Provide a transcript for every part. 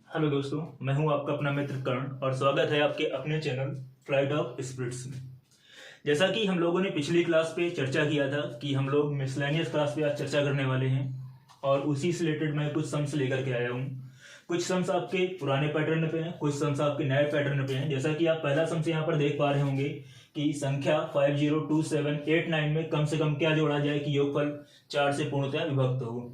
Hello दोस्तों, मैं हूं आपका अपना मित्र कर्ण और स्वागत है आपके अपने चैनल फ्लाइट ऑफ स्पिरिट्स में। जैसा कि हम लोगों ने पिछली क्लास पे चर्चा किया था कि हम लोग मिसलेनियस क्लास पे आज चर्चा करने वाले हैं और उसी से रिलेटेड मैं कुछ सम्स लेकर के आया हूं। कुछ सम्स आपके पुराने पैटर्न पे हैं, कुछ सम्स आपके नए पैटर्न पे हैं। जैसा कि आप पहला सम्स यहाँ पर देख पा रहे होंगे कि संख्या 502789 में कम से कम क्या जोड़ा जाए कि योगफल 4 से पूर्णतः विभक्त हो।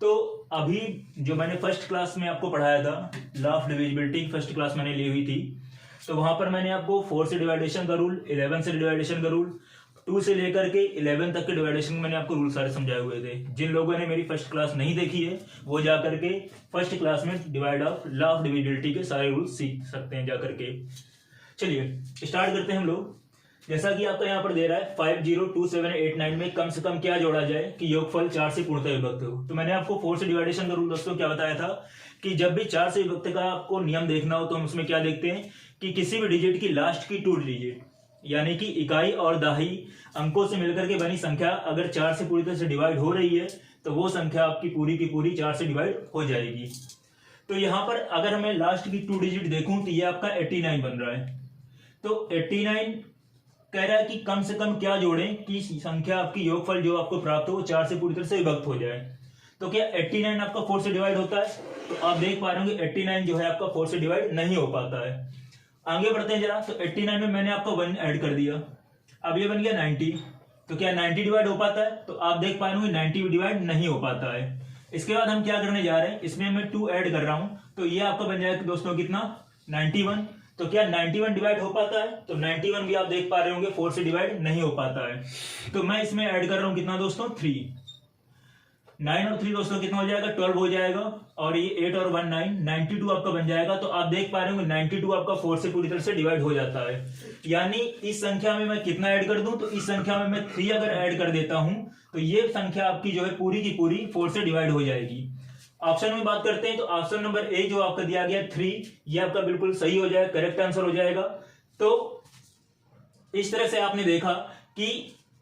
तो अभी जो मैंने फर्स्ट क्लास में आपको पढ़ाया था, law of divisibility first class मैंने ली हुई थी, तो वहां पर मैंने आपको 4 से डिवाइडेशन का रूल, 11 से डिवाइडेशन का रूल, 2 से लेकर के 11 तक के डिवाइडेशन मैंने आपको रूल सारे समझाए हुए थे। जिन लोगों ने मेरी फर्स्ट क्लास नहीं देखी है वो जा करके फर्स्ट क्लास में divide of law of divisibility के सारे रूल सीख सकते हैं जा करके। चलिए स्टार्ट करते हैं हम लोग। जैसा कि आपका यहाँ पर दे रहा है 502789 में कम से कम क्या जोड़ा जाए कि योगफल 4 से पूर्णतः विभक्त हो। तो मैंने आपको 4 से डिवाइडेशन का रूल दोस्तों क्या बताया था कि जब भी 4 से विभक्त का आपको नियम देखना हो तो हम उसमें क्या देखते हैं कि किसी भी डिजिट की लास्ट की 2 डिजिट यानी कि इकाई और दहाई अंकों से मिलकर के बनी संख्या अगर 4 से पूरी तरह से डिवाइड हो रही है तो वो संख्या आपकी पूरी की पूरी 4 से डिवाइड हो जाएगी। तो यहाँ पर अगर मैं लास्ट की 2 डिजिट देखूं तो ये आपका 89 बन रहा है। तो 89 कह रहा है कि कम से कम क्या जोड़ें कि संख्या आपकी योगफल जो आपको प्राप्त हो वो 4 से पूरी तरह से विभक्त हो जाए। तो क्या 89 आपका 4 से डिवाइड होता है? तो आप देख पा रहे होंगे 89 जो है आपका 4 से डिवाइड नहीं हो पाता है। आगे बढ़ते हैं जरा। तो 89 में मैंने आपको 1 ऐड कर दिया, अब ये बन गया 90। तो क्या 90 डिवाइड हो पाता है? तो आप देख पा रहे होंगे 90 डिवाइड नहीं हो पाता है। इसके बाद हम क्या करने जा रहे हैं, इसमें मैं 2 ऐड कर रहा हूं, तो ये आपका बन जाएगा दोस्तों कितना, 91। तो क्या 91 डिवाइड हो पाता है? तो 91 भी आप देख पा रहे होंगे 4 से डिवाइड नहीं हो पाता है। तो मैं इसमें ऐड कर रहा हूं कितना दोस्तों, 3। 9 और 3 दोस्तों कितना हो जाएगा, 12 हो जाएगा। और ये 8 और 1 9, 92 आपका बन जाएगा। तो आप देख पा रहे होंगे 92 आपका 4 से पूरी तरह से डिवाइड हो जाता है। यानी इस संख्या में मैं कितना ऐड कर दूं, तो इस संख्या में मैं 3 अगर ऐड कर देता हूं तो ये संख्या आपकी जो है पूरी की पूरी 4 से डिवाइड हो जाएगी। ऑप्शन में बात करते हैं तो ऑप्शन नंबर ए जो आपका दिया गया 3, ये आपका बिल्कुल सही हो जाएगा, करेक्ट आंसर हो जाएगा। तो इस तरह से आपने देखा कि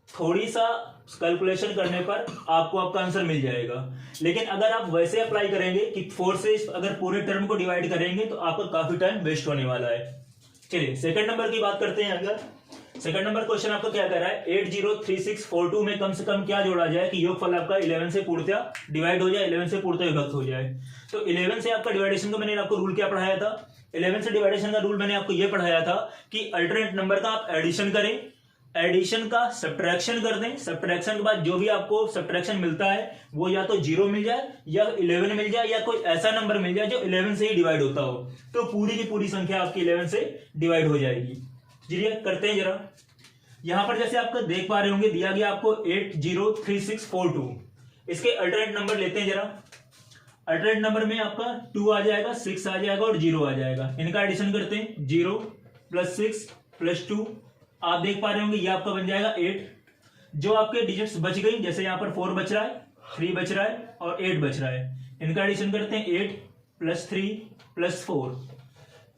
थोड़ी सा कैलकुलेशन करने पर आपको आपका आंसर मिल जाएगा। लेकिन अगर आप वैसे अप्लाई करेंगे कि 4 से अगर पूरे टर्म को डिवाइड करेंगे तो आपका काफी टाइम वेस्ट होने वाला है। चलिए सेकंड नंबर की बात करते हैं। अगर सेकंड नंबर क्वेश्चन आपका क्या कह रहा है, 803642 में कम से कम क्या जोड़ा जाए कि योगफल आपका 11 से पूर्णतः डिवाइड हो जाए, 11 से पूर्णतः विभक्त हो जाए। तो 11 से आपका डिवाइडेशन का मैंने आपको रूल क्या पढ़ाया था, 11 से डिवाइडेशन का रूल मैंने आपको यह पढ़ाया था कि अल्टरनेट नंबर का आप एडिशन करें, एडिशन का सब्ट्रैक्शन कर दें, सब्ट्रैक्शन के बाद जो भी आपको सब्ट्रैक्शन मिलता है वो या तो 0 मिल जाए या 11 मिल जाए या कोई ऐसा नंबर मिल जाए जो 11 से ही डिवाइड होता हो, तो पूरी की पूरी संख्या आपकी 11 से डिवाइड हो जाएगी। चलिए करते हैं जरा। यहां पर जैसे आपको देख पा रहे होंगे दिया गया आपको 803642, इसके अल्टरनेट नंबर लेते हैं जरा। अल्टरनेट नंबर में आपका 2 आ जाएगा, 6 आ जाएगा और 0 आ जाएगा। इनका एडिशन करते हैं, 0 + 6 + 2, आप देख पा रहे होंगे ये आपका बन जाएगा 8। जो आपके डिजिट्स बच गई, जैसे यहां पर 4 बच रहा है, 3 बच रहा है और 8 बच रहा है, इनका एडिशन करते हैं, 8 + 3 + 4,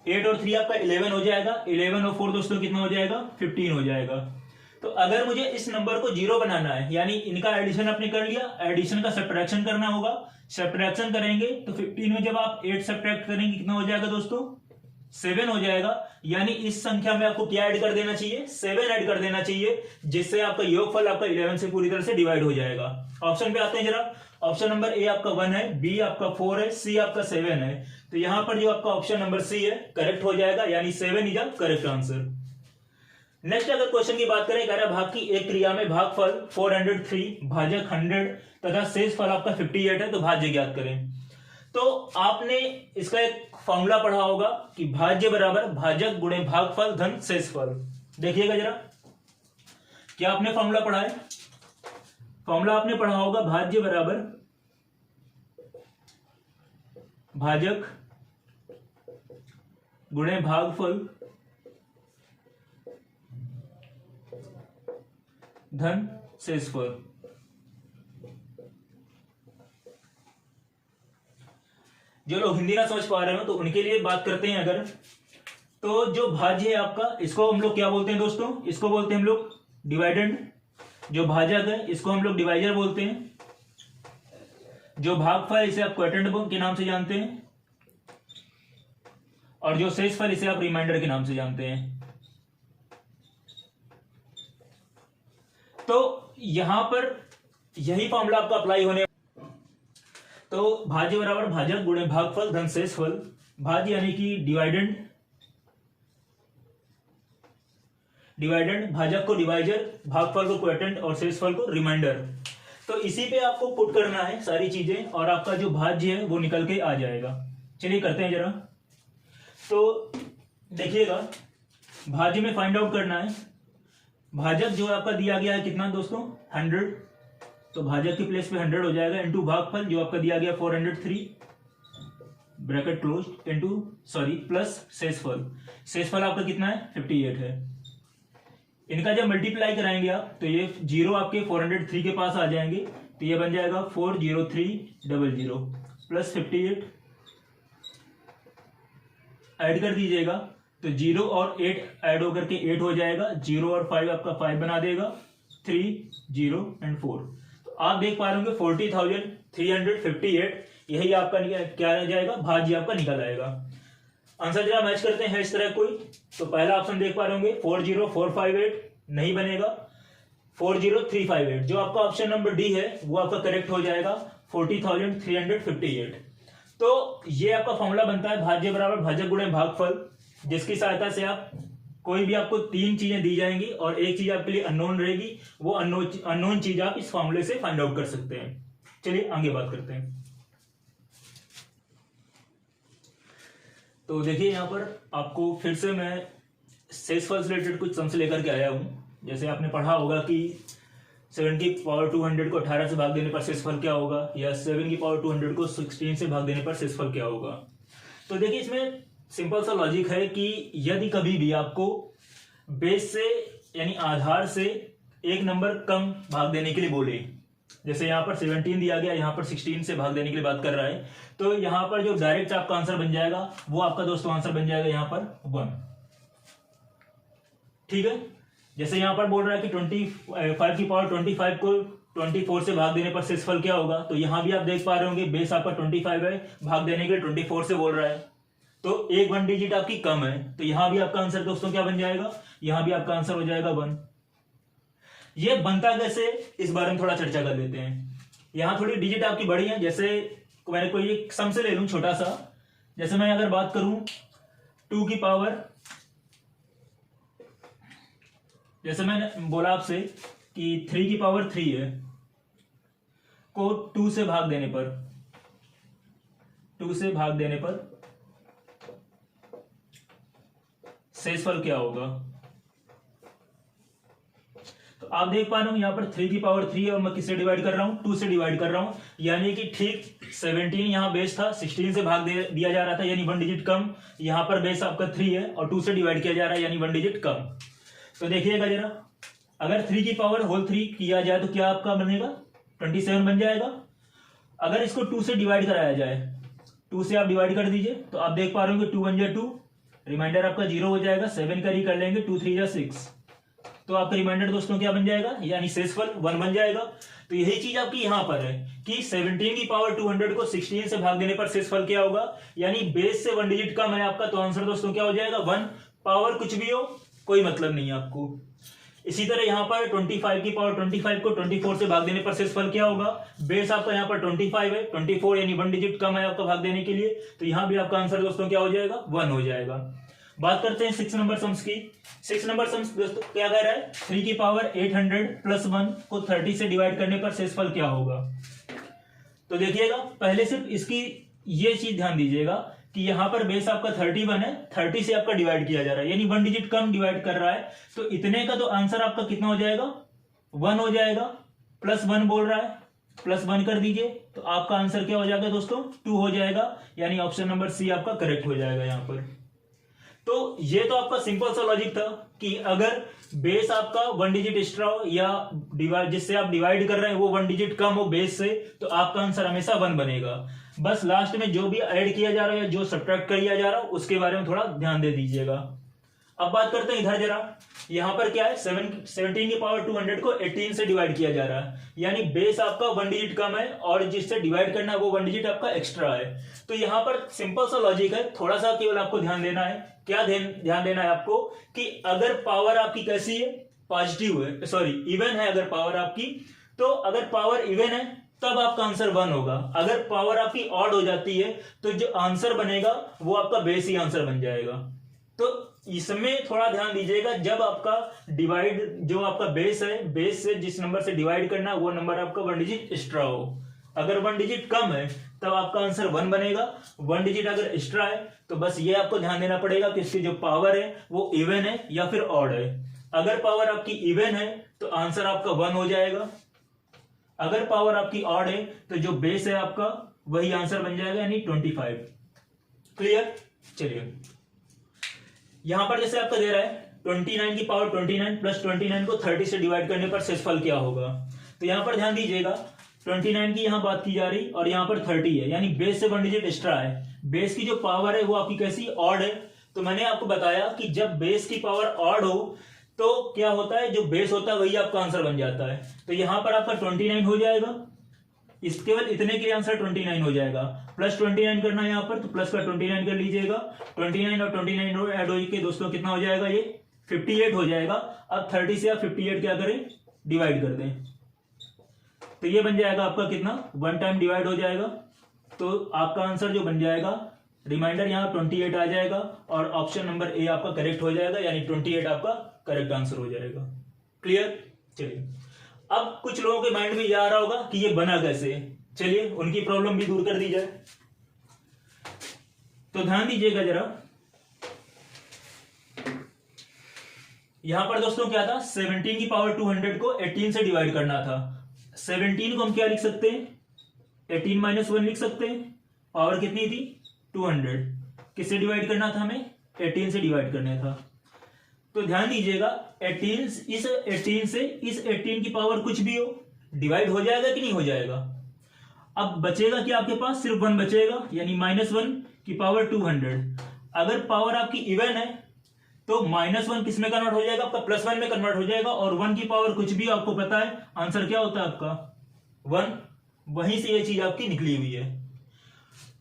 8 और 3 आपका 11 हो जाएगा, 11 और 4 दोस्तों कितना हो जाएगा, 15 हो जाएगा। तो अगर मुझे इस नंबर को 0 बनाना है, यानी इनका एडिशन आपने कर लिया, एडिशन का सब्ट्रैक्शन करना होगा, सब्ट्रैक्शन करेंगे तो 15 में जब आप 8 सब्ट्रैक्ट करेंगे कितना हो जाएगा दोस्तों, 7 हो जाएगा। यानी इस संख्या में आपको क्या ऐड कर देना चाहिए, 7 ऐड कर देना चाहिए, जिससे आपका योगफल आपका 11 से पूरी तरह से डिवाइड हो जाएगा। ऑप्शन पे आते हैं जरा। ऑप्शन नंबर ए आपका 1 है, बी आपका 4 है, सी आपका 7 है। तो यहां पर जो आपका ऑप्शन नंबर सी है करेक्ट हो जाएगा, यानी 7 is the correct answer. Next अगर क्वेश्चन की बात करें, कह रहा है भाग की एक क्रिया में भागफल 403, भाजक 100 तथा शेष फल आपका 58 है, तो भाज्य ज्ञात करें। तो आपने इसका एक फॉर्मूला पढ़ा होगा कि भाज्य बराबर भाजक गुणे भागफल धन शेषफल। देखिएगा जरा, क्या आपने फॉर्मूला पढ़ा है? फॉर्मूला आपने पढ़ा होगा भाज्य बराबर भाजक गुणे भागफल धन शेषफल। जो लोग हिंदी ना समझ पा रहे हो तो उनके लिए बात करते हैं। अगर तो जो भाज्य है आपका, इसको हम लोग क्या बोलते हैं दोस्तों, इसको बोलते हैं हम लोग डिवाइडेंड। जो भाजक है इसको हम लोग डिवाइजर बोलते हैं। जो भागफल इसे आप क्वोटिएंट के नाम से जानते हैं। और जो शेषफल इसे आप रिमाइंडर के नाम से जानते हैं। तो यहां पर यही फॉर्मूला आपका अप्लाई होने, तो भाज्य बराबर भाजक गुणे भागफल धन शेषफल। भाज्य यानी कि डिवाइडेंड, भाजक को डिवाइजर, भागफल को क्वोटिएंट और शेषफल को रिमाइंडर। तो इसी पे आपको पुट करना है सारी चीजें और आपका जो भाज्य है वो निकल के आ जाएगा। चलिए करते हैं जरा। तो देखिएगा, भाज्य में फाइंड आउट करना है। भाजक जो आपका दिया गया है कितना दोस्तों, 100, तो भाजक के प्लेस पे 100 हो जाएगा, इंटू भागफल जो आपका दिया गया 403 ब्रैकेट क्लोज, इंटू प्लस शेषफल आपका कितना है, 58 है। इनका जब मल्टीप्लाई कराएंगे आप तो ये जीरो आपके 403 के पास आ जाएंगे, तो ये बन जाएगा 40300 प्लस 58 ऐड कर दीजिएगा, तो 0 और 8 ऐड होकर के 8 हो जाएगा, 0 और 5 आपका 5 बना देगा, 3 0 एंड 4। तो आप देख पा रहे होंगे 40,358 यही आपका क्या आ जाएगा, भाज्य आपका निकल आएगा। आंसर जरा मैच करते हैं इस तरह कोई। तो पहला ऑप्शन देख पा रहे होंगे 40458 नहीं बनेगा, 40358 जो आपका ऑप्शन नंबर डी है वो आपका करेक्ट हो जाएगा, 40,358। तो ये आपका फॉर्मूला बनता है भाज्य बराबर भाजक गुणे भागफल, जिसकी सहायता से आप कोई भी आपको 3 चीजें दी जाएंगी और एक चीज आपके लिए अननोन रहेगी, वो अननोन चीज आप इस फॉर्मूले से फाइंड आउट कर सकते हैं। चलिए आगे बात करते हैं। तो देखिए यहाँ पर आपको फिर से मैं शेषफल से रिलेटेड कुछ सम्स लेकर के आया हूँ। जैसे आपने पढ़ा होगा कि 7 की पावर 200 को 18 से भाग देने पर शेषफल क्या होगा, या 7 की पावर 200 को 16 से भाग देने पर शेषफल क्या होगा। तो देखिए इसमें सिंपल सा लॉजिक है कि यदि कभी भी आपको बेस से यानी आधार से एक नंबर कम भाग देने के लिए बोले, जैसे यहाँ पर 17 दिया गया, यहाँ पर 16 से भाग देने के लिए बात कर रहा है, तो यहाँ पर जो डायरेक्ट आपका आंसर बन जाएगा वो आपका दोस्तों आंसर बन जाएगा यहाँ पर 1। ठीक है, जैसे यहाँ पर बोल रहा है कि 25 की पावर 25 को 24 से भाग देने पर शेषफल क्या होगा, तो यहाँ भी आप देख पा रहे होंगे बेस आपका 25 है, भाग देने के लिए 24 से बोल रहा है, तो एक 1 डिजिट आपकी कम है, तो यहाँ भी आपका आंसर दोस्तों क्या बन जाएगा, यहाँ भी आपका आंसर हो जाएगा 1। ये बनता कैसे, इस बारे में थोड़ा चर्चा कर लेते हैं। यहाँ थोड़ी डिजिट आपकी बड़ी है, जैसे मैंने कोई एक सम से ले लूं छोटा सा, जैसे मैं अगर बात करूं 2 की पावर, जैसे मैंने बोला आपसे कि 3 की पावर 3 है को 2 से भाग देने पर शेषफल क्या होगा। तो आप देख पा रहे हो यहाँ पर 3 की पावर 3 है और मैं किससे डिवाइड कर रहा हूं, 2 से डिवाइड कर रहा हूं, यानी कि ठीक 17 यहाँ बेस था, 16 से भाग दिया जा रहा था यानी 1 डिजिट कम, यहाँ पर बेस आपका 3 है और 2 से डिवाइड किया जा रहा है यानी 1 डिजिट कम। तो देखिएगा जरा, अगर 3 की पावर होल 3 किया जाए तो क्या आपका बनेगा, 27 बन जाएगा। अगर इसको 2 से डिवाइड कराया जाए, 2 से आप डिवाइड कर दीजिए, तो आप देख पा रहे हो 2 1 जा 2, रिमाइंडर आपका 0 हो जाएगा, 7 का री कर लेंगे, 2 3 जा 6, तो आपका रिमाइंडर दोस्तों क्या बन जाएगा, यानी शेषफल 1 बन जाएगा। तो यही चीज आपकी यहां पर है कि 17 की पावर 200 को 16 से भाग देने पर शेषफल क्या होगा, यानी बेस से 1 डिजिट कम है आपका, तो आंसर दोस्तों क्या हो जाएगा 1। पावर कुछ भी हो कोई मतलब नहीं है आपको। इसी तरह यहाँ पर 25 की पावर 25 को 24 से भाग देने पर शेषफल क्या होगा, बेस आपका यहाँ पर 25 है, 24 यानी 1 डिजिट कम है आपका भाग देने के लिए, तो यहाँ भी आपका आंसर दोस्तों क्या हो जाएगा, 1 हो जाएगा। बात करते हैं 6 नंबर सम्स की। 6 नंबर सम्स दोस्तों क्या कह रहा है, 3 की पावर 800 प्लस 1 को 30 से डिवाइड करने पर शेषफल क्या होगा। तो देखिएगा पहले सिर्फ इसकी ये चीज ध्यान दीजिएगा कि यहाँ पर बेस आपका 31 है, 30 से आपका डिवाइड किया जा रहा है यानी 1 डिजिट कम डिवाइड कर रहा है, तो इतने का तो आंसर आपका कितना हो जाएगा, 1 हो जाएगा। प्लस 1 बोल रहा है, प्लस 1 कर दीजिए, तो आपका आंसर क्या हो जाएगा दोस्तों, 2 हो जाएगा, यानी ऑप्शन नंबर सी आपका करेक्ट हो जाएगा यहाँ पर। तो ये तो आपका सिंपल सा लॉजिक था कि अगर बेस आपका 1 डिजिट एक्स्ट्रा हो या डिवाइड जिससे आप डिवाइड कर रहे हैं वो 1 डिजिट कम हो बेस से, तो आपका आंसर हमेशा 1 बनेगा। बस लास्ट में जो भी ऐड किया जा रहा है, जो सब्ट्रैक्ट किया जा रहा है, उसके बारे में थोड़ा ध्यान दे दीजिएगा। अब बात करते हैं इधर जरा, यहाँ पर क्या है 17 की पावर 200 को 18 से डिवाइड किया जा रहा है, यानी बेस आपका 1 डिजिट कम है और जिससे डिवाइड करना है वो 1 डिजिट आपका एक्स्ट्रा है। तो यहाँ पर सिंपल सा लॉजिक है, थोड़ा सा केवल आपको ध्यान देना है। क्या ध्यान देना है आपको कि अगर पावर आपकी कैसी है, पॉजिटिव है, सॉरी इवन है अगर पावर आपकी, तो अगर पावर इवन है तब आपका आंसर 1 होगा। अगर पावर आपकी ऑड हो जाती है तो जो आंसर बनेगा वो आपका बेस ही आंसर बन जाएगा। तो इसमें थोड़ा ध्यान दीजिएगा, जब आपका डिवाइड जो आपका बेस है, बेस से जिस नंबर से डिवाइड करना है वो नंबर आपका 1 डिजिट एक्स्ट्रा हो। अगर 1 डिजिट कम है तब आपका आंसर 1 बनेगा, 1 डिजिट अगर एक्स्ट्रा है तो बस ये आपको ध्यान देना पड़ेगा कि इसकी जो पावर है वो इवन है या फिर ऑड है। अगर पावर आपकी इवन है तो आंसर आपका 1 हो जाएगा, अगर पावर आपकी ऑड है तो जो बेस है आपका वही आंसर बन जाएगा, यानी 25। क्लियर? चलिए यहां पर जैसे आपका दे रहा है 29 की पावर 29 प्लस 29 को 30 से डिवाइड करने पर शेषफल क्या होगा। तो यहां पर ध्यान दीजिएगा 29 की यहां बात की जा रही और यहां पर 30 है, यानी बेस से 1 डिजिट एक्स्ट्रा है। बेस की जो पावर है वो आपकी कैसी, ऑड है। तो मैंने आपको बताया कि जब बेस की पावर ऑड हो तो क्या होता है, जो बेस होता है वही आपका आंसर बन जाता है। तो यहां पर आपका 29 हो जाएगा, इस केवल इतने के आंसर 29 हो जाएगा। प्लस 29 करना है यहाँ पर, तो प्लस का 29 कर लीजिएगा। 29 और 29 ऐड हो के दोस्तों कितना हो जाएगा, ये 58 हो जाएगा। अब 30 से आप 58 क्या करें, डिवाइड कर दें, तो ये बन जाएगा आपका कितना, 1 टाइम डिवाइड हो जाएगा। तो आपका आंसर जो बन जाएगा, रिमाइंडर यहाँ 28 आ जाएगा और ऑप्शन नंबर ए आपका करेक्ट हो जाएगा, यानी 28 आपका करेक्ट आंसर हो जाएगा। क्लियर? चलिए अब कुछ लोगों के माइंड में यह आ रहा होगा कि ये बना कैसे, चलिए उनकी प्रॉब्लम भी दूर कर दी जाए। तो ध्यान दीजिएगा जरा, यहां पर दोस्तों क्या था, 17 की पावर 200 को 18 से डिवाइड करना था। 17 को हम क्या लिख सकते हैं, 18 माइनस 1 लिख सकते हैं। पावर कितनी थी, 200, किससे डिवाइड करना था हमें, 18 से डिवाइड करना था। तो ध्यान दीजिएगा 18 इस 18 से इस 18 की पावर कुछ भी हो डिवाइड हो जाएगा कि नहीं हो जाएगा। अब बचेगा कि आपके पास सिर्फ 1 बचेगा, यानी -1 की पावर 200। अगर पावर आपकी इवन है तो -1 किस में कन्वर्ट हो जाएगा, आपका +1 में कन्वर्ट हो जाएगा। और 1 की पावर कुछ भी आपको पता है आंसर क्या होता है आपका 1, वहीं से ये चीज आपकी निकली हुई है।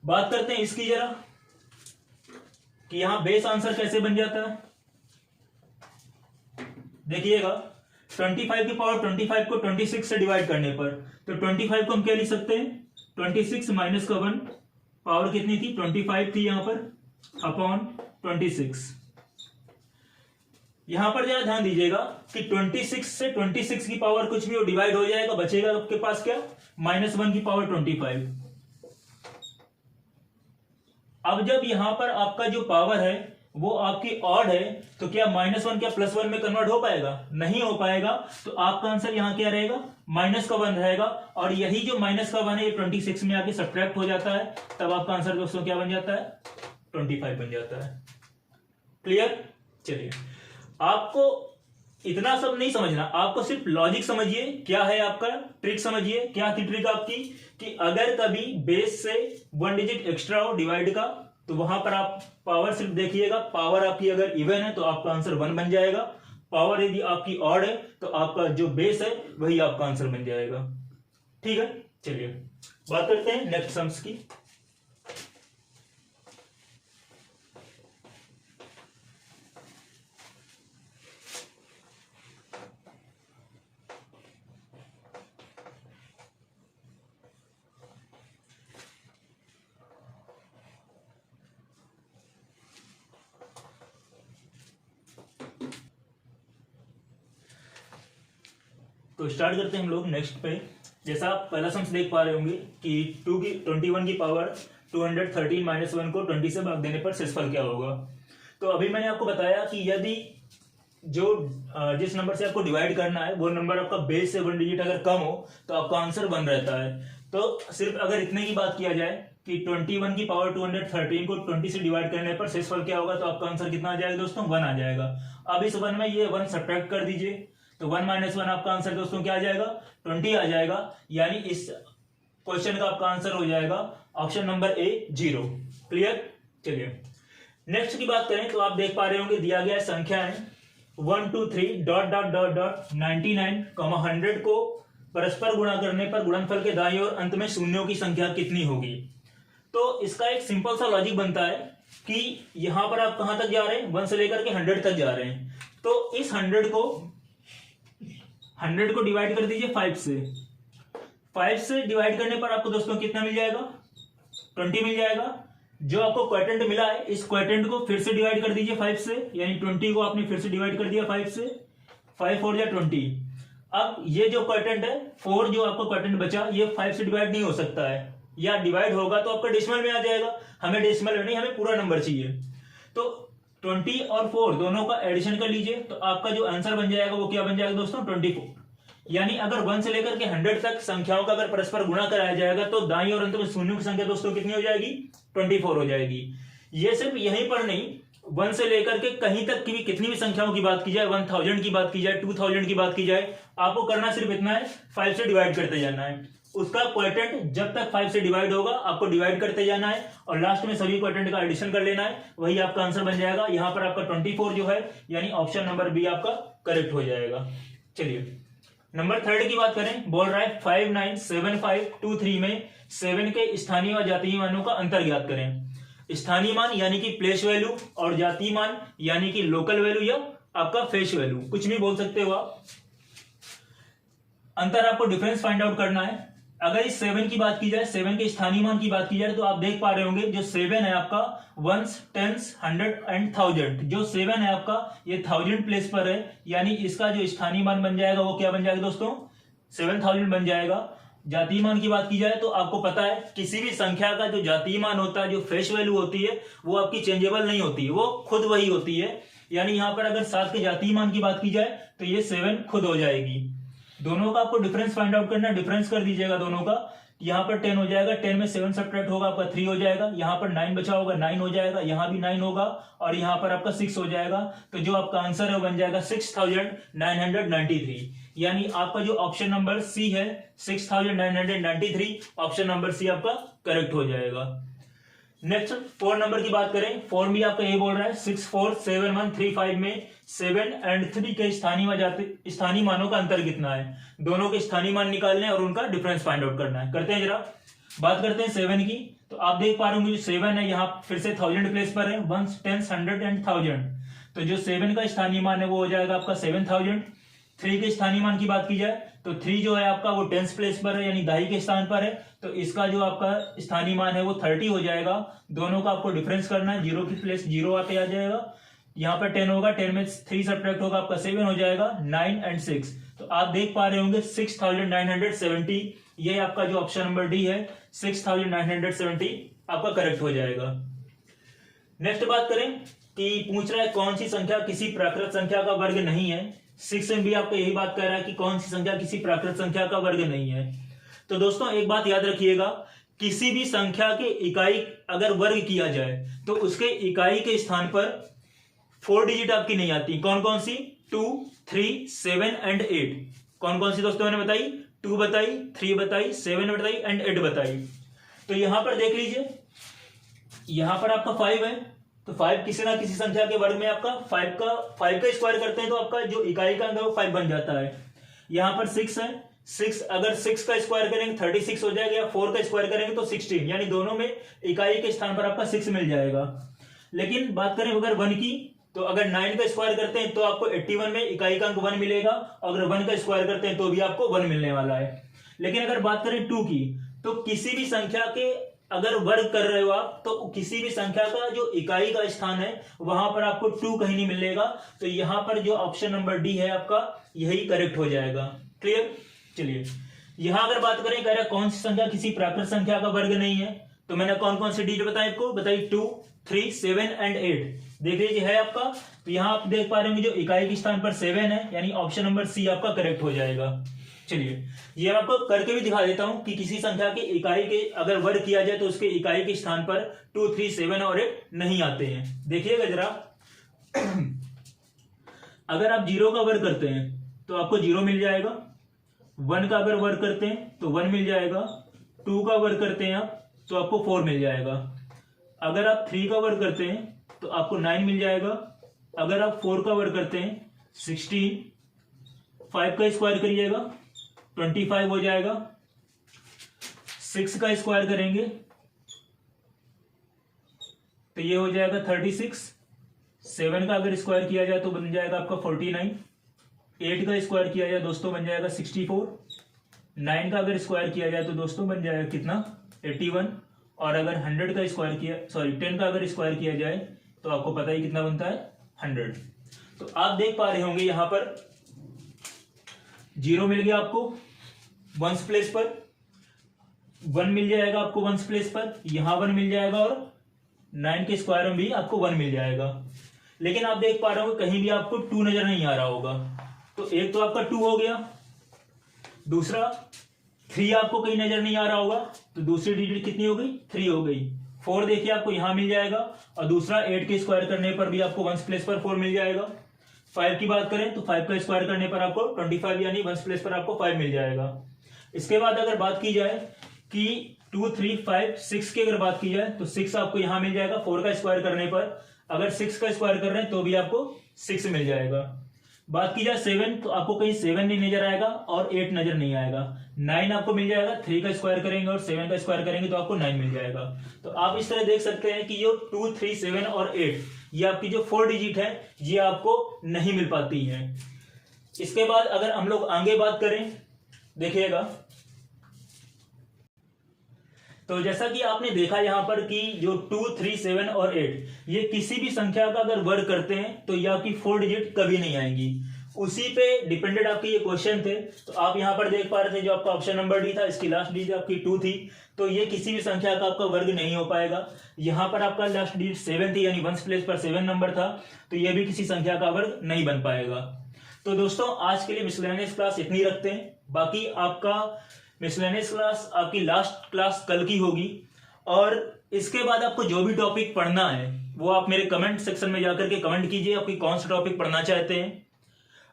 बात करते हैं इसकी जरा कि यहां बेस आंसर कैसे बन जाता है। देखिएगा 25 की पावर 25 को 26 से डिवाइड करने पर, तो 25 को हम क्या लिख सकते हैं, 26 माइनस का 1, पावर कितनी थी 25 थी यहां पर, अपॉन 26। यहां पर जरा ध्यान दीजिएगा कि 26 से 26 की पावर कुछ भी हो डिवाइड हो जाएगा, बचेगा आपके पास क्या, -1 की पावर 25। अब जब यहां पर आपका जो पावर है वो आपकी ऑड है तो क्या -1 क्या +1 में कन्वर्ट हो पाएगा, नहीं हो पाएगा। तो आपका आंसर यहां क्या रहेगा, -1 रहेगा। और यही जो -1 है ये 26 में आके सब्ट्रैक्ट हो जाता है, तब आपका आंसर दोस्तों क्या बन जाता है, 25 बन जाता है। क्लियर? चलिए आपको इतना सब नहीं समझना, आपको सिर्फ लॉजिक समझिए, क्या है आपका ट्रिक समझिए। क्या थी ट्रिक आपकी, कि अगर कभी बेस से 1 डिजिट एक्स्ट्रा हो डिवाइड का, तो वहां पर आप पावर सिर्फ देखिएगा, पावर आपकी अगर इवन है तो आपका आंसर 1 बन जाएगा। पावर यदि आपकी ऑड है तो आपका जो बेस है वही आपका आंसर बन जाएगा। ठीक है, चलिए बात करते हैं नेक्स्ट सम्स की। तो स्टार्ट करते हैं हम लोग नेक्स्ट पे। जैसा आप पहला सम्स देख पा रहे होंगे कि 21 की पावर 213 -1 को 20 से भाग देने पर शेषफल क्या होगा। तो अभी मैंने आपको बताया कि यदि जो जिस नंबर से आपको डिवाइड करना है वो नंबर आपका बेस से 1 डिजिट अगर कम हो तो आपका आंसर 1 रहता है। तो सिर्फ अगर इतने की बात किया जाए कि 21 की पावर 213 को 20 से डिवाइड करने पर शेषफल क्या होगा, तो आपका आंसर कितना आ जाएगा दोस्तों, 1 आ जाएगा। अब इस 1 में ये 1 सब्ट्रैक्ट कर दीजिए, तो 1 - 1 आपका आंसर दोस्तों क्या आ जाएगा, 20 आ जाएगा। यानी इस क्वेश्चन का आपका आंसर हो जाएगा ऑप्शन नंबर ए 0। क्लियर? चलिए नेक्स्ट की बात करें तो आप देख पा रहे होंगे दिया गया संख्या है 1 2 3 डॉट डॉट डॉट डॉट 99, 100 को परस्पर गुणा करने पर गुणनफल के दाईं ओर अंत में शून्यों की संख्या कितनी होगी। तो इसका एक सिंपल सा लॉजिक बनता है कि यहां पर आप कहां तक जा रहे हैं, 1 से लेकर के 100 तक जा रहे हैं। तो इस 100 को डिवाइड कर दीजिए 5 से। 5 से डिवाइड करने पर आपको दोस्तों कितना मिल जाएगा, 20 मिल जाएगा। जो आपको क्वोटिएंट मिला है इस क्वोटिएंट को फिर से डिवाइड कर दीजिए 5 से, यानी 20 को आपने फिर से डिवाइड कर दिया 5 से, 5 4 या 20। अब ये जो क्वोटिएंट है 4, जो आपको क्वोटिएंट बचा ये 5 से डिवाइड नहीं हो सकता है, या डिवाइड होगा तो आपका डेसिमल में आ जाएगा। हमें डेसिमल में नहीं, हमें पूरा नंबर चाहिए। तो 20 और 4 दोनों का एडिशन कर लीजिए तो आपका जो आंसर बन जाएगा वो क्या बन जाएगा दोस्तों, 24। यानी अगर 1 से लेकर के 100 तक संख्याओं का अगर परस्पर गुणा कराया जाएगा तो दाईं और अंत में शून्यों की संख्या दोस्तों कितनी हो जाएगी, 24 हो जाएगी। ये सिर्फ यहीं पर नहीं, 1 से लेकर के कहीं तक की भी कितनी भी संख्याओं की बात की जाए, 1000 की बात की जाए, 2000 की बात की जाए, आपको करना सिर्फ इतना है, 5 से डिवाइड करते जाना है। उसका क्वोटिएंट जब तक 5 से डिवाइड होगा आपको डिवाइड करते जाना है और लास्ट में सभी क्वोटिएंट का एडिशन कर लेना है, वही आपका आंसर बन जाएगा। यहां पर आपका 24 जो है, यानी ऑप्शन नंबर बी आपका करेक्ट हो जाएगा। चलिए नंबर 3 की बात करें, बोल रहा है 597523 में 7 के स्थानीय व जातीय मानों का अंतर ज्ञात करें। स्थानीय मान यानी कि प्लेस वैल्यू और जातीय मान यानी कि लोकल वैल्यू या आपका फेस वैल्यू, कुछ भी बोल सकते हो आप। अंतर आपको डिफरेंस फाइंड आउट करना है। अगर इस 7 की बात की जाए, 7 के स्थानीय मान की बात की जाए तो आप देख पा रहे होंगे जो 7 है आपका 1s 10s 100 एंड 1000, जो 7 है आपका ये 1000 प्लेस पर है, यानी इसका जो स्थानीय मान बन जाएगा वो क्या बन जाएगा दोस्तों, 7000 बन जाएगा। जातीय मान की बात की जाए तो आपको पता है किसी भी संख्या का जो जातीय मान होता है, जो फेस वैल्यू होती है वो आपकी चेंजेबल नहीं होती है, वो खुद वही होती है। यानी यहां पर अगर 7 के जातीय मान की बात की जाए तो ये 7 खुद हो जाएगी। दोनों का आपको डिफरेंस फाइंड आउट करना है, डिफरेंस कर दीजिएगा दोनों का। यहाँ पर 10 हो जाएगा, 10 में 7 सब्ट्रैक्ट होगा आपका 3 हो जाएगा, यहाँ पर 9 बचा होगा 9 हो जाएगा, यहाँ भी 9 होगा और यहाँ पर आपका 6 हो जाएगा। तो जो आपका आंसर है वो बन जाएगा 6993, यानी आपका जो ऑप्शन नंबर सी है 6993, ऑप्शन नंबर सी आपका करेक्ट हो जाएगा। नेक्स्ट 4 नंबर की बात करें, 4 भी आपका ये बोल रहा है 647135 में 7 एंड 3 के स्थानीय मानों का अंतर कितना है। दोनों के स्थानीय मान निकालने और उनका डिफरेंस फाइंड आउट करना है। करते हैं जरा, बात करते हैं 7 की। तो आप देख पा रहे होंगे जो 7 है यहाँ फिर से 1000 प्लेस पर है, 1s 10s 100 एंड 1000। तो जो 7 का स्थानीय मान है वो हो जाएगा आपका 7000। 3 के स्थानीय मान की बात की जाए तो 3 जो है आपका वो 10s प्लेस पर है, यानी दाई के स्थान पर है, तो इसका जो आपका स्थानीय मान है वो 30 हो जाएगा। दोनों का आपको डिफरेंस करना है, 0 की प्लेस 0 पे आ जाएगा, यहाँ पर 10 होगा, 10 में 3 सब्ट्रैक्ट होगा आपका 7 हो जाएगा, 9 एंड 6। तो आप देख पा रहे होंगे 6970, ये आपका जो ऑप्शन नंबर डी है 6970 आपका करेक्ट हो जाएगा। नेक्स्ट बात करें कि पूछ रहा है कौन सी संख्या किसी प्राकृत संख्या का वर्ग नहीं है। 6 में भी आपको यही बात कर रहा है कि कौन सी संख्या किसी प्राकृत संख्या का वर्ग नहीं है। तो दोस्तों एक बात याद रखिएगा, किसी भी संख्या के इकाई अगर वर्ग किया जाए तो उसके इकाई के स्थान पर 4 डिजिट आपकी नहीं आती। कौन कौन सी, 2 3 7 एंड 8। कौन कौन सी दोस्तों मैंने बताई, 2 बताई, 3 बताई, 7 बताई एंड 8 बताई। तो यहां पर देख लीजिए, यहां पर आपका 5 है, तो 5 किसी ना किसी संख्या के वर्ग में आपका 5 का स्क्वायर करते हैं तो आपका जो इकाई का अंक है वो 5 बन जाता है। यहां पर 6 है, 6 अगर 6 का स्क्वायर करेंगे 36 हो जाएगा, या 4 का स्क्वायर करेंगे तो 16, यानी दोनों में इकाई के स्थान पर आपका 6 मिल जाएगा। लेकिन बात करें अगर 1 की, तो अगर 9 का स्क्वायर करते हैं तो आपको 81 में इकाई का अंक 1 मिलेगा, और अगर 1 का स्क्वायर करते हैं तो भी आपको 1 मिलने वाला है। लेकिन अगर बात करें 2 की, तो किसी भी संख्या के अगर वर्ग कर रहे हो आप तो किसी भी संख्या का जो इकाई का स्थान है वहां पर आपको 2 कहीं नहीं मिलेगा। तो यहां पर जो ऑप्शन नंबर डी है आपका यही करेक्ट हो जाएगा। क्लियर। चलिए यहां अगर बात करें, कह रहा है कौन सी संख्या किसी प्राकृत संख्या का वर्ग नहीं है, तो मैंने कौन कौन सी डिजिट बताई आपको, बताई 2 3 7 एंड 8। देख लीजिए है आपका, तो यहां आप देख पा रहे होंगे जो इकाई के स्थान पर 7 है, यानी ऑप्शन नंबर सी आपका करेक्ट हो जाएगा। चलिए ये मैं आपको करके भी दिखा देता हूं कि किसी संख्या की इकाई के अगर वर्ग किया जाए तो उसके इकाई के स्थान पर 2 3 7 और 8 नहीं आते हैं। देखिएगा जरा अगर आप 0 का वर्ग करते हैं तो आपको 0 मिल जाएगा, 1 का अगर वर्ग करते हैं तो 1 मिल जाएगा, 2 का वर्ग करते हैं आप तो आपको 4 मिल जाएगा, अगर आप 3 का वर्ग करते हैं तो आपको 9 मिल जाएगा। अगर आप 4 का वर्ग करते हैं 16, 5 का स्क्वायर करिएगा 25 हो जाएगा, 6 का स्क्वायर करेंगे तो ये हो जाएगा 36, 7 का अगर स्क्वायर किया जाए तो बन जाएगा आपका 49, 8 का स्क्वायर किया जाए दोस्तों बन जाएगा 64, 9 का अगर स्क्वायर किया जाए तो दोस्तों बन जाएगा कितना 81, और अगर 100 का स्क्वायर किया 10 का अगर स्क्वायर किया जाए तो आपको पता ही कितना बनता है 100। तो आप देख पा रहे होंगे यहां पर 0 मिल गया आपको वंस प्लेस पर, 1 मिल जाएगा आपको वंस प्लेस पर, यहां 1 मिल जाएगा, और 9 के स्क्वायर में भी आपको 1 मिल जाएगा। लेकिन आप देख पा रहे हो कहीं भी आपको 2 नजर नहीं आ रहा होगा। तो एक तो आपका 2 हो गया, दूसरा 3 आपको कहीं नजर नहीं आ रहा होगा, तो दूसरी डिजिट कितनी हो गई 3 हो गई। 4 देखिए आपको यहां मिल जाएगा, और दूसरा 8 के स्क्वायर करने पर भी आपको वंस प्लेस पर 4 मिल जाएगा। 5 की बात करें तो 5 का स्क्वायर करने पर आपको 25 यानी वंस प्लेस पर आपको 5 मिल जाएगा। इसके बाद अगर बात की जाए कि 2, 3, 5, 6 की अगर बात की जाए तो 6 आपको यहां मिल जाएगा 4 का स्क्वायर करने पर, अगर 6 का स्क्वायर कर रहे हैं तो भी आपको 6 मिल जाएगा। बात की जाए 7 तो आपको कहीं 7 नहीं नजर आएगा और 8 नजर नहीं आएगा। 9 आपको मिल जाएगा, 3 का स्क्वायर करेंगे और 7 का स्क्वायर करेंगे तो आपको 9 मिल जाएगा। तो आप इस तरह देख सकते हैं कि ये 2, 3, 7 और 8 ये आपकी जो 4 डिजिट है ये आपको नहीं मिल पाती है। इसके बाद अगर हम लोग आगे बात करें देखिएगा, तो जैसा कि आपने देखा यहां पर कि जो 2, 3, 7 और 8 ये किसी भी संख्या का अगर वर्ग करते हैं तो ये आपकी 4 डिजिट कभी नहीं आएंगी। उसी पे डिपेंडेड आपके ये क्वेश्चन थे। तो आप यहां पर देख पा रहे थे जो आपका ऑप्शन नंबर डी था, इसकी लास्ट डिजिट आपकी 2 थी, तो ये किसी भी संख्या का आपका वर्ग नहीं हो पाएगा। यहां पर आपका लास्ट डिजिट 7 थी यानी वंस प्लेस पर 7 नंबर था, तो ये भी किसी संख्या का वर्ग नहीं बन पाएगा। तो दोस्तों आज के लिए मिसलेनियस क्लास इतनी रखते हैं। बाकी आपका मिसलेनियस क्लास आपकी लास्ट क्लास कल की होगी, और इसके बाद आपको जो भी टॉपिक पढ़ना है वो आप मेरे कमेंट सेक्शन में जाकर के कमेंट कीजिए आपकी कौन सा टॉपिक पढ़ना चाहते हैं।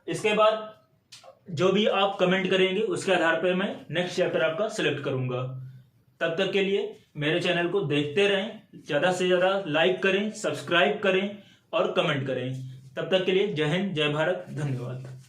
इसके बाद जो भी आप कमेंट करेंगे उसके आधार पर मैं नेक्स्ट चैप्टर आपका सिलेक्ट करूंगा। तब तक के लिए मेरे चैनल को देखते रहें, ज्यादा से ज्यादा लाइक करें, सब्सक्राइब करें और कमेंट करें। तब तक के लिए जय हिंद, जय भारत, धन्यवाद।